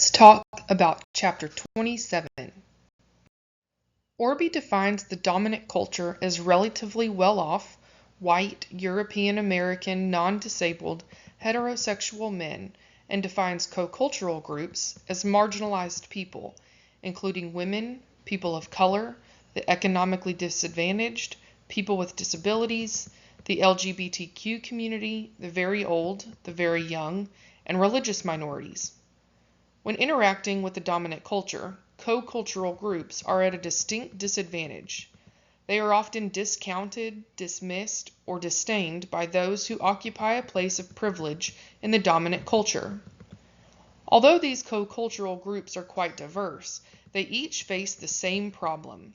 Let's talk about Chapter 27. Orby defines the dominant culture as relatively well-off, white, European American, non-disabled, heterosexual men, and defines co-cultural groups as marginalized people, including women, people of color, the economically disadvantaged, people with disabilities, the LGBTQ community, the very old, the very young, and religious minorities. When interacting with the dominant culture, co-cultural groups are at a distinct disadvantage. They are often discounted, dismissed, or disdained by those who occupy a place of privilege in the dominant culture. Although these co-cultural groups are quite diverse, they each face the same problem.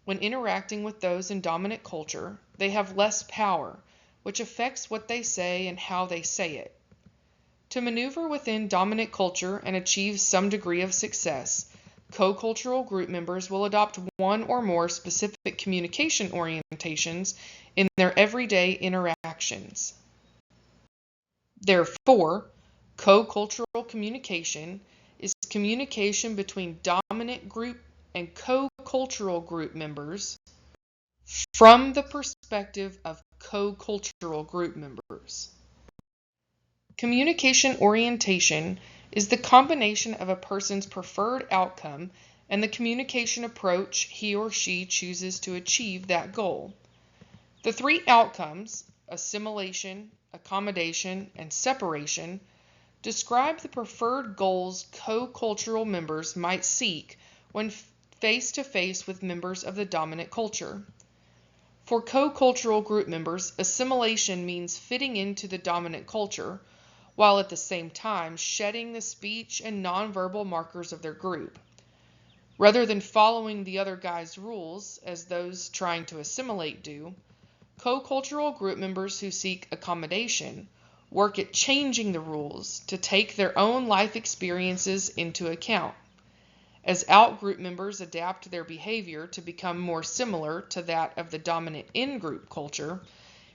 When interacting with those in dominant culture, they have less power, which affects what they say and how they say it. To maneuver within dominant culture and achieve some degree of success, co-cultural group members will adopt one or more specific communication orientations in their everyday interactions. Therefore, co-cultural communication is communication between dominant group and co-cultural group members from the perspective of co-cultural group members. Communication orientation is the combination of a person's preferred outcome and the communication approach he or she chooses to achieve that goal. The three outcomes, assimilation, accommodation, and separation, describe the preferred goals co-cultural members might seek when face-to-face with members of the dominant culture. For co-cultural group members, assimilation means fitting into the dominant culture, while at the same time shedding the speech and nonverbal markers of their group. Rather than following the other guy's rules, as those trying to assimilate do, co-cultural group members who seek accommodation work at changing the rules to take their own life experiences into account. As out-group members adapt their behavior to become more similar to that of the dominant in-group culture,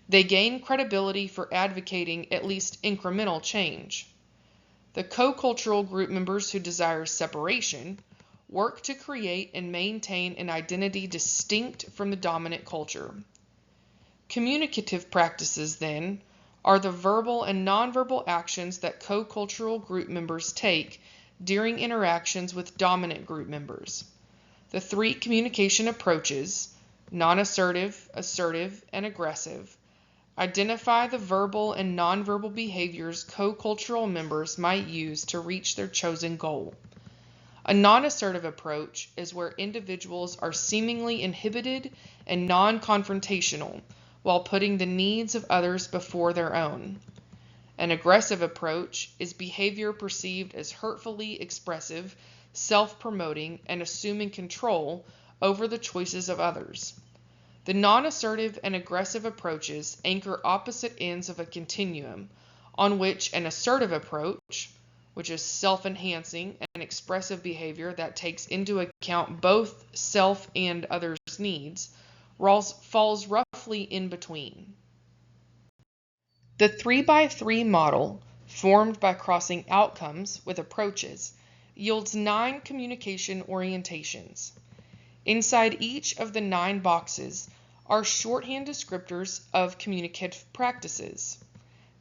they gain credibility for advocating at least incremental change. The co-cultural group members who desire separation work to create and maintain an identity distinct from the dominant culture. Communicative practices, then, are the verbal and nonverbal actions that co-cultural group members take during interactions with dominant group members. The three communication approaches, non-assertive, assertive, and aggressive, identify the verbal and nonverbal behaviors co-cultural members might use to reach their chosen goal. A non-assertive approach is where individuals are seemingly inhibited and non-confrontational while putting the needs of others before their own. An aggressive approach is behavior perceived as hurtfully expressive, self-promoting, and assuming control over the choices of others. The non-assertive and aggressive approaches anchor opposite ends of a continuum on which an assertive approach, which is self-enhancing and expressive behavior that takes into account both self and others' needs, falls roughly in between. The 3x3 model, formed by crossing outcomes with approaches, yields 9 communication orientations. Inside each of the 9 boxes are shorthand descriptors of communicative practices.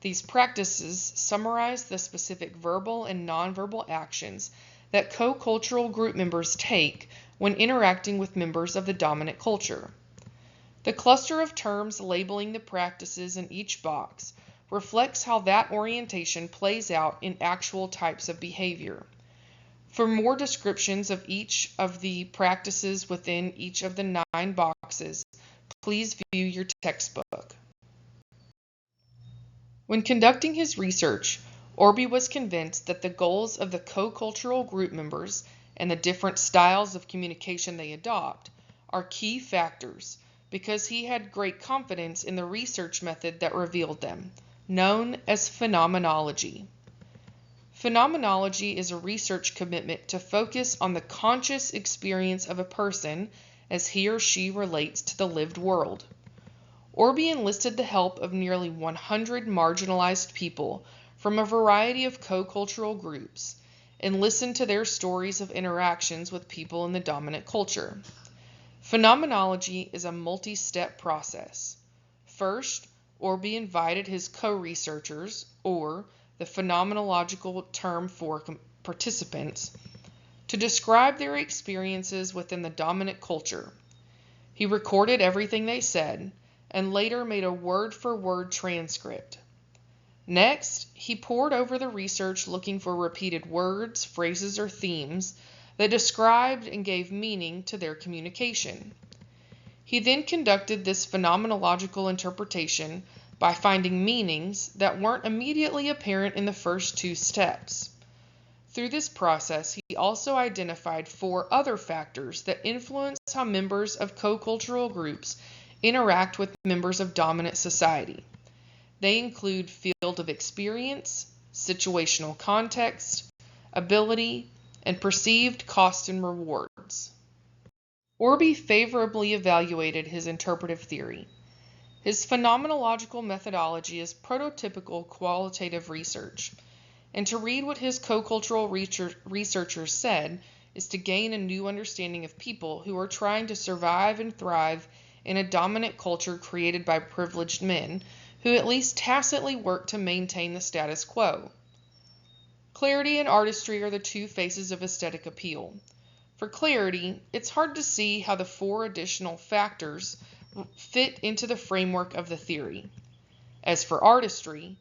These practices summarize the specific verbal and nonverbal actions that co-cultural group members take when interacting with members of the dominant culture. The cluster of terms labeling the practices in each box reflects how that orientation plays out in actual types of behavior. For more descriptions of each of the practices within each of the 9 boxes, please view your textbook. When conducting his research, Orby was convinced that the goals of the co-cultural group members and the different styles of communication they adopt are key factors because he had great confidence in the research method that revealed them, known as phenomenology. Phenomenology is a research commitment to focus on the conscious experience of a person as he or she relates to the lived world. Orby enlisted the help of nearly 100 marginalized people from a variety of co-cultural groups and listened to their stories of interactions with people in the dominant culture. Phenomenology is a multi-step process. First, Orby invited his co-researchers, or the phenomenological term for participants, to describe their experiences within the dominant culture. He recorded everything they said, and later made a word-for-word transcript. Next, he pored over the research looking for repeated words, phrases, or themes that described and gave meaning to their communication. He then conducted this phenomenological interpretation by finding meanings that weren't immediately apparent in the first two steps. Through this process, he also identified 4 other factors that influence how members of co-cultural groups interact with members of dominant society. They include field of experience, situational context, ability, and perceived cost and rewards. Orby favorably evaluated his interpretive theory. His phenomenological methodology is prototypical qualitative research, and to read what his co-cultural researchers said is to gain a new understanding of people who are trying to survive and thrive in a dominant culture created by privileged men who at least tacitly work to maintain the status quo. Clarity and artistry are the 2 faces of aesthetic appeal. For clarity, it's hard to see how the 4 additional factors fit into the framework of the theory. As for artistry,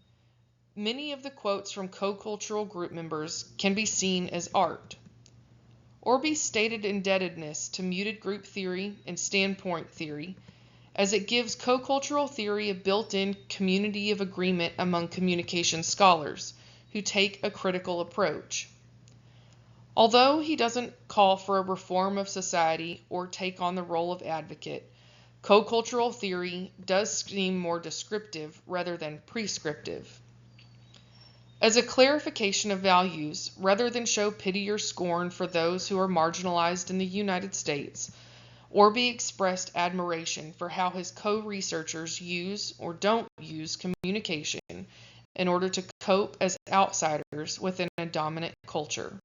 many of the quotes from co-cultural group members can be seen as art. Orby's stated indebtedness to muted group theory and standpoint theory, as it gives co-cultural theory a built-in community of agreement among communication scholars who take a critical approach. Although he doesn't call for a reform of society or take on the role of advocate, co-cultural theory does seem more descriptive rather than prescriptive. As a clarification of values, rather than show pity or scorn for those who are marginalized in the United States, Orby expressed admiration for how his co-researchers use or don't use communication in order to cope as outsiders within a dominant culture.